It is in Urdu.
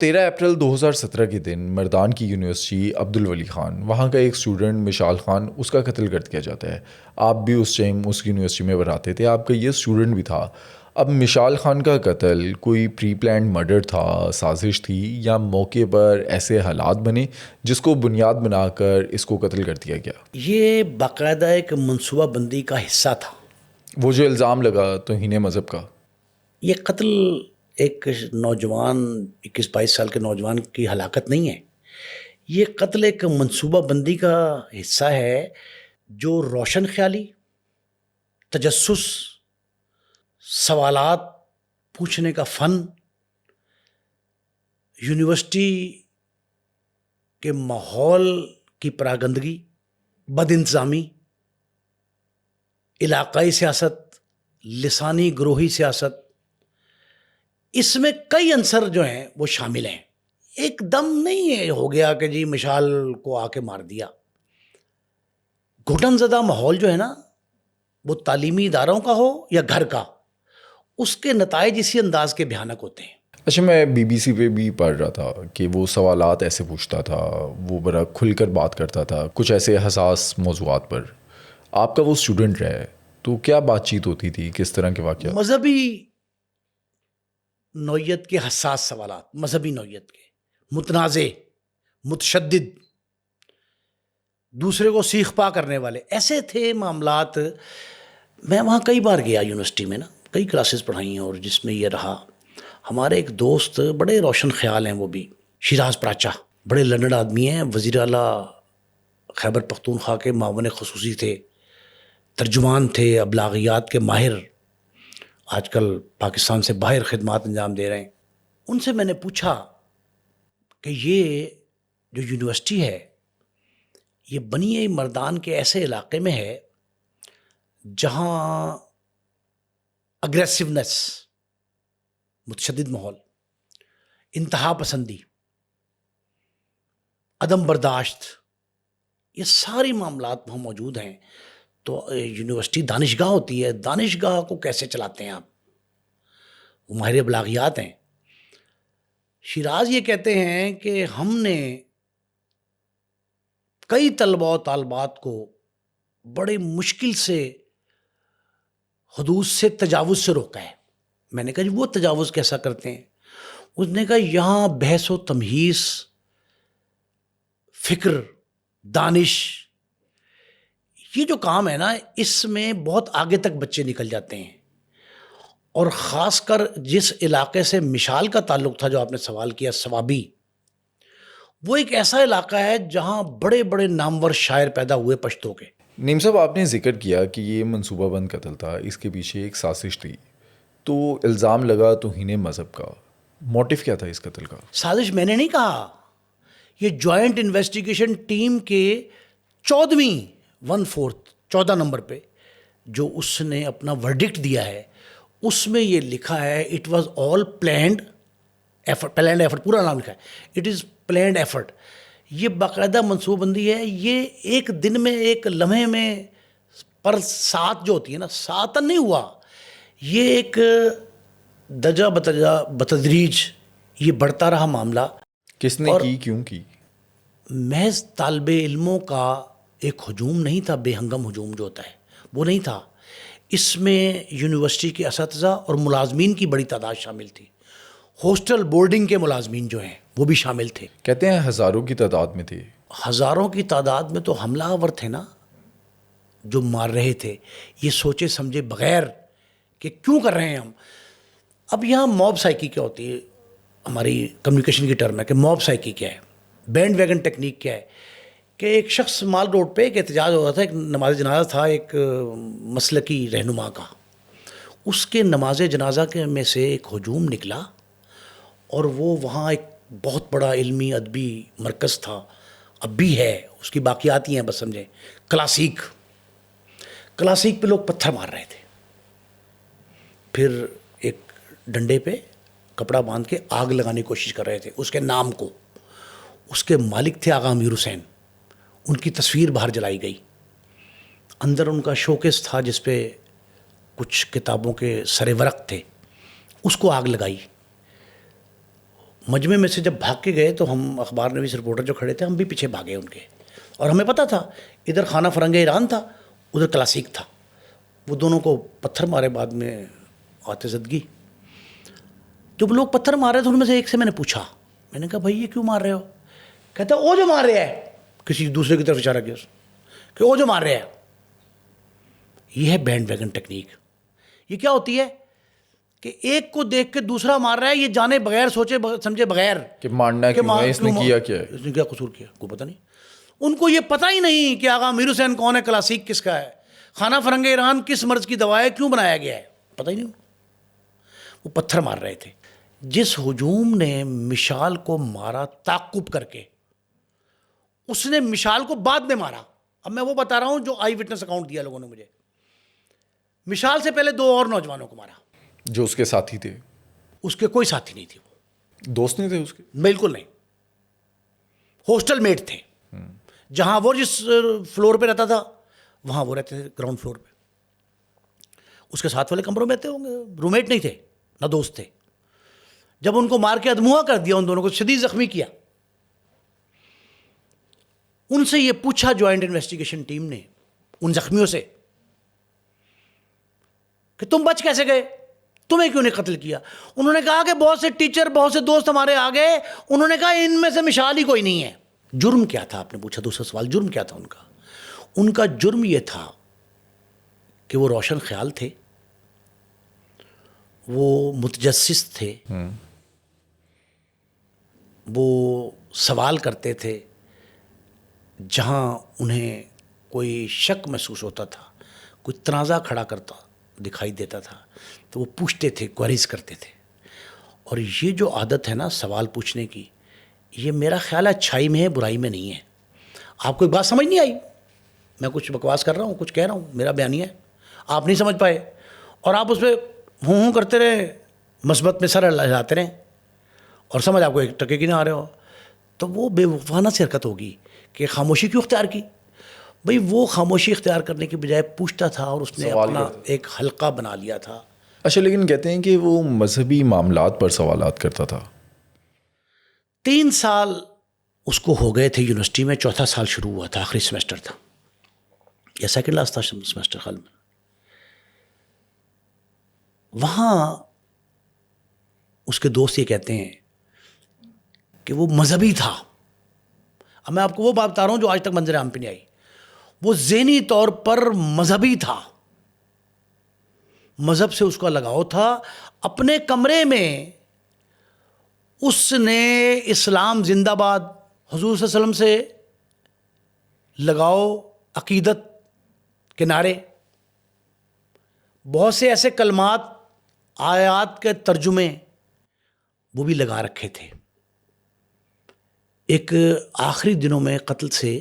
13 اپریل 2017 کے دن مردان کی یونیورسٹی عبدالولی خان وہاں کا ایک اسٹوڈنٹ مشال خان اس کا قتل کر دیا جاتا ہے۔ آپ بھی اس ٹائم اس یونیورسٹی میں پڑھاتے تھے، آپ کا یہ اسٹوڈنٹ بھی تھا۔ اب مشال خان کا قتل کوئی پری پلانڈ مرڈر تھا، سازش تھی، یا موقع پر ایسے حالات بنے جس کو بنیاد بنا کر اس کو قتل کر دیا گیا؟ یہ باقاعدہ ایک منصوبہ بندی کا حصہ تھا۔ وہ جو الزام لگا توہین مذہب کا، یہ قتل ایک نوجوان 21-22 سال کے نوجوان کی ہلاکت نہیں ہے، یہ قتل ایک منصوبہ بندی کا حصہ ہے جو روشن خیالی، تجسس، سوالات پوچھنے کا فن، یونیورسٹی کے ماحول کی پراگندگی، بد انتظامی، علاقائی سیاست، لسانی گروہی سیاست، اس میں کئی عنصر جو ہیں وہ شامل ہیں۔ ایک دم نہیں ہے ہو گیا کہ جی مشال کو آ کے مار دیا۔ گھٹن زدہ ماحول جو ہے نا، وہ تعلیمی اداروں کا ہو یا گھر کا، اس کے نتائج اسی انداز کے بھیانک ہوتے ہیں۔ اچھا، میں BBC پہ بھی پڑھ رہا تھا کہ وہ سوالات ایسے پوچھتا تھا، وہ بڑا کھل کر بات کرتا تھا کچھ ایسے حساس موضوعات پر۔ آپ کا وہ اسٹوڈنٹ رہے تو کیا بات چیت ہوتی تھی، کس طرح کے واقعات؟ مذہبی نوعیت کے حساس سوالات، مذہبی نوعیت کے، متنازع، متشدد، دوسرے کو سیخ پا کرنے والے، ایسے تھے معاملات۔ میں وہاں کئی بار گیا یونیورسٹی میں نا، کئی کلاسز پڑھائی ہیں، اور جس میں یہ رہا، ہمارے ایک دوست بڑے روشن خیال ہیں، وہ بھی شیراز پراچا، بڑے لرنڈ آدمی ہیں، وزیر اعلیٰ خیبر پختونخوا کے معاون خصوصی تھے، ترجمان تھے، ابلاغیات کے ماہر، آج کل پاکستان سے باہر خدمات انجام دے رہے ہیں۔ ان سے میں نے پوچھا کہ یہ جو یونیورسٹی ہے یہ بنی مردان کے ایسے علاقے میں ہے جہاں اگریسونیس، متشدد ماحول، انتہا پسندی، عدم برداشت، یہ ساری معاملات وہاں موجود ہیں۔ تو یونیورسٹی دانشگاہ ہوتی ہے، دانشگاہ کو کیسے چلاتے ہیں آپ؟ وہ ماہر ابلاغیات ہیں۔ شیراز یہ کہتے ہیں کہ ہم نے کئی طلباء و طالبات کو بڑے مشکل سے حدود سے تجاوز سے روکا ہے۔ میں نے کہا جی وہ تجاوز کیسا کرتے ہیں؟ اس نے کہا یہاں بحث و تمہیز، فکر، دانش، یہ جو کام ہے نا، اس میں بہت آگے تک بچے نکل جاتے ہیں۔ اور خاص کر جس علاقے سے مشال کا تعلق تھا، جو آپ نے سوال کیا، سوابی، وہ ایک ایسا علاقہ ہے جہاں بڑے بڑے نامور شاعر پیدا ہوئے پشتوں کے۔ نیم صاحب، آپ نے ذکر کیا کہ یہ منصوبہ بند قتل تھا، اس کے پیچھے ایک سازش تھی، تو الزام لگا توہین مذہب کا، موٹیو کیا تھا اس قتل کا؟ سازش میں نے نہیں کہا، یہ جوائنٹ انویسٹیگیشن ٹیم کے 14 نمبر پہ جو اس نے اپنا ورڈکٹ دیا ہے، اس میں یہ لکھا ہے it was all planned effort, پورا نام لکھا ہے، اٹ از پلانڈ ایفرٹ۔ یہ باقاعدہ منصوبہ بندی ہے، یہ ایک دن میں، ایک لمحے میں پر سات جو ہوتی ہے نا، ساتن نہیں ہوا، یہ ایک درجہ بتدریج یہ بڑھتا رہا معاملہ۔ کس نے کی، کیوں کی؟ محض طالب علموں کا ایک ہجوم نہیں تھا، بے ہنگم ہجوم جو ہوتا ہے وہ نہیں تھا، اس میں یونیورسٹی کے اساتذہ اور ملازمین کی بڑی تعداد شامل تھی، ہاسٹل بورڈنگ کے ملازمین جو ہیں وہ بھی شامل تھے۔ کہتے ہیں ہزاروں کی تعداد میں تھے۔ ہزاروں کی تعداد میں تو حملہ آور تھے نا جو مار رہے تھے، یہ سوچے سمجھے بغیر کہ کیوں کر رہے ہیں ہم۔ اب یہاں موب سائیکی کیا ہوتی ہے، ہماری کمیونیکیشن کی ٹرم ہے کہ موب سائیکی کیا ہے، بینڈ ویگن ٹیکنیک کیا ہے، کہ ایک شخص مال روڈ پہ ایک احتجاج ہو رہا تھا، ایک نماز جنازہ تھا ایک مسلکی رہنما کا، اس کے نماز جنازہ کے میں سے ایک ہجوم نکلا، اور وہ وہاں ایک بہت بڑا علمی ادبی مرکز تھا، اب بھی ہے، اس کی باقیات ہی ہیں، بس سمجھیں، کلاسیک پہ لوگ پتھر مار رہے تھے، پھر ایک ڈنڈے پہ کپڑا باندھ کے آگ لگانے کی کوشش کر رہے تھے اس کے نام کو۔ اس کے مالک تھے آغا امیر حسین، ان کی تصویر باہر جلائی گئی، اندر ان کا شوکیس تھا جس پہ کچھ کتابوں کے سر ورق تھے، اس کو آگ لگائی، مجمع میں سے جب بھاگ کے گئے تو ہم اخبار نویس رپورٹر جو کھڑے تھے ہم بھی پیچھے بھاگے ان کے, اور ہمیں پتہ تھا ادھر خانہ فرنگ ایران تھا, ادھر کلاسیک تھا. وہ دونوں کو پتھر مارے بعد میں آتے زدگی. جب لوگ پتھر مار رہے تھے ان میں سے ایک سے میں نے پوچھا, میں نے کہا بھائی یہ کیوں مار رہے ہو؟ کہتا وہ جو مار رہے ہیں, کسی دوسرے کی طرف اشارہ کیا کہ وہ جو مار رہے ہیں. یہ ہے بینڈ ویگن ٹیکنیک. یہ کیا ہوتی ہے کہ ایک کو دیکھ کے دوسرا مار رہا ہے, یہ جانے بغیر سوچے سمجھے بغیر کہ مارنا کیوں ہے, اس نے کیا کیا ہے, اس نے کیا قصور کیا, کوئی پتہ نہیں. ان کو یہ پتہ ہی نہیں کہ آغا امیر حسین کون ہے, کلاسیک کس کا ہے, خانہ فرنگ ایران کس مرض کی دوا ہے, کیوں بنایا گیا ہے, پتہ ہی نہیں. وہ پتھر مار رہے تھے. جس ہجوم نے مشال کو مارا تعقب کر کے, اس نے مشال کو بعد میں مارا. اب میں وہ بتا رہا ہوں جو آئی وٹنس اکاؤنٹ دیا لوگوں نے مجھے. مشال سے پہلے 2 اور نوجوانوں کو مارا جو اس کے ساتھی تھے. اس کے کوئی ساتھی نہیں تھے, وہ دوست نہیں تھے اس کے؟ بالکل نہیں, ہاسٹل میٹ تھے. جہاں وہ جس فلور پہ رہتا تھا وہاں وہ رہتے تھے گراؤنڈ فلور پہ. اس کے ساتھ والے کمروں میں رہتے ہوں گے, رومیٹ نہیں تھے نہ دوست تھے. جب ان کو مار کے ادموا کر دیا, ان دونوں کو شدید زخمی کیا, ان سے یہ پوچھا جوائنٹ انویسٹیگیشن ٹیم نے ان زخمیوں سے کہ تم بچ کیسے گئے, تمہیں کیوں نہیں قتل کیا؟ انہوں نے کہا کہ بہت سے ٹیچر بہت سے دوست ہمارے آ گئے, انہوں نے کہا ان میں سے مشال ہی کوئی نہیں ہے. جرم کیا تھا؟ آپ نے پوچھا دوسرا سوال, جرم کیا تھا ان کا؟ ان کا جرم یہ تھا کہ وہ روشن خیال تھے, وہ متجسس تھے, وہ سوال کرتے تھے جہاں انہیں کوئی شک محسوس ہوتا تھا, کوئی تنازع کھڑا کرتا دکھائی دیتا تھا تو وہ پوچھتے تھے, کوئریز کرتے تھے. اور یہ جو عادت ہے نا سوال پوچھنے کی, یہ میرا خیال ہے اچھائی میں ہے, برائی میں نہیں ہے. آپ کو ایک بات سمجھ نہیں آئی, میں کچھ بکواس کر رہا ہوں, کچھ کہہ رہا ہوں, میرا بیانیہ ہے, آپ نہیں سمجھ پائے اور آپ اس پہ ہوں کرتے رہے, مثبت میں سر ہلاتے رہیں اور سمجھ آپ کو ایک ٹکے کی نہ آ رہے ہو, تو وہ بے وقوفانہ سی حرکت ہوگی کہ خاموشی کیوں اختیار کی. بھئی وہ خاموشی اختیار کرنے کی بجائے پوچھتا تھا اور اس نے اپنا ایک حلقہ بنا لیا تھا. اچھا, لیکن کہتے ہیں کہ وہ مذہبی معاملات پر سوالات کرتا تھا. 3 سال اس کو ہو گئے تھے یونیورسٹی میں, 4تھا سال شروع ہوا تھا, آخری سیمسٹر تھا یا سیکنڈ لاسٹ تھا سیمسٹر خیال میں. وہاں اس کے دوست یہ کہتے ہیں کہ وہ مذہبی تھا. اب میں آپ کو وہ بات بتا رہا ہوں جو آج تک منظر عام پہ نہیں آئی. وہ ذہنی طور پر مذہبی تھا, مذہب سے اس کا لگاؤ تھا. اپنے کمرے میں اس نے اسلام زندہ باد, حضور صلی اللہ علیہ وسلم سے لگاؤ, عقیدت کے نعرے, بہت سے ایسے کلمات, آیات کے ترجمے وہ بھی لگا رکھے تھے. ایک آخری دنوں میں قتل سے